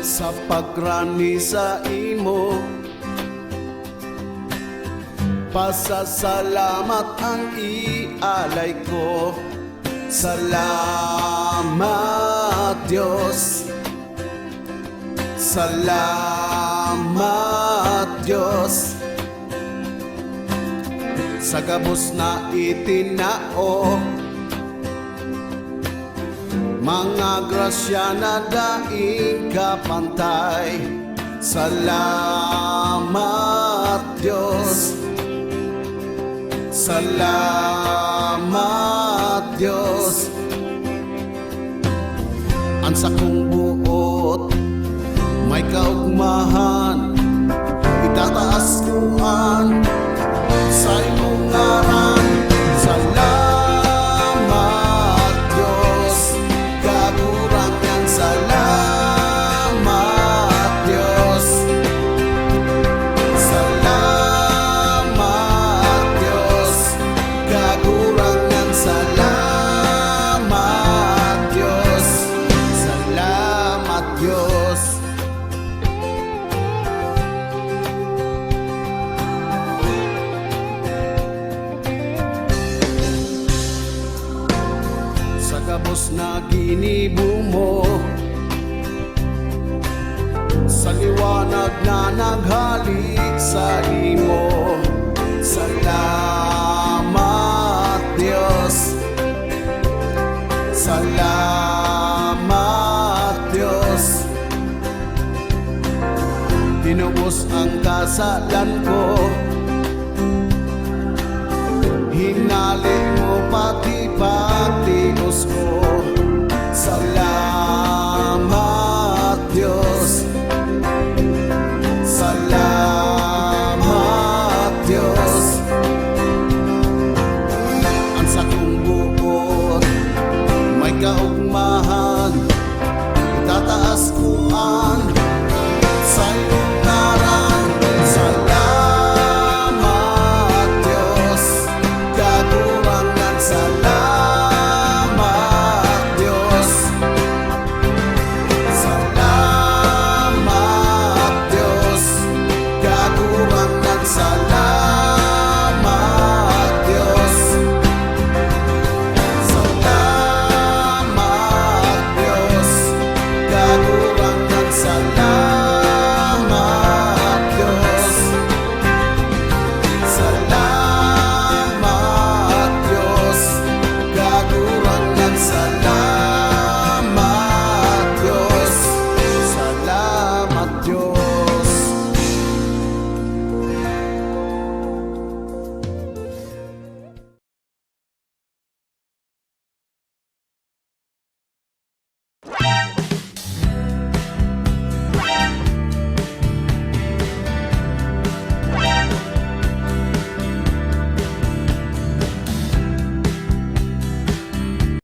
sa pagrani sa imo. Pasasalamat ang ialay ko. Salamat Diyos, salamat Diyos, sa gabos na itinao, mga grasya na daing kapantay. Salamat Diyos, salamat Diyos. Ang sakong buot may kaugmahan, itataas kuan sa imong ngaran. Salamat Diyos, kagurangan. Salamat Diyos, salamat Diyos, kagurangan. Salamat Diyos, salamat Diyos. Sa gabos na ginibo mo, sa liwanag na naghalik sa imo. Salamat Diyos, salamat Diyos. Tinubos ang kasalan ko,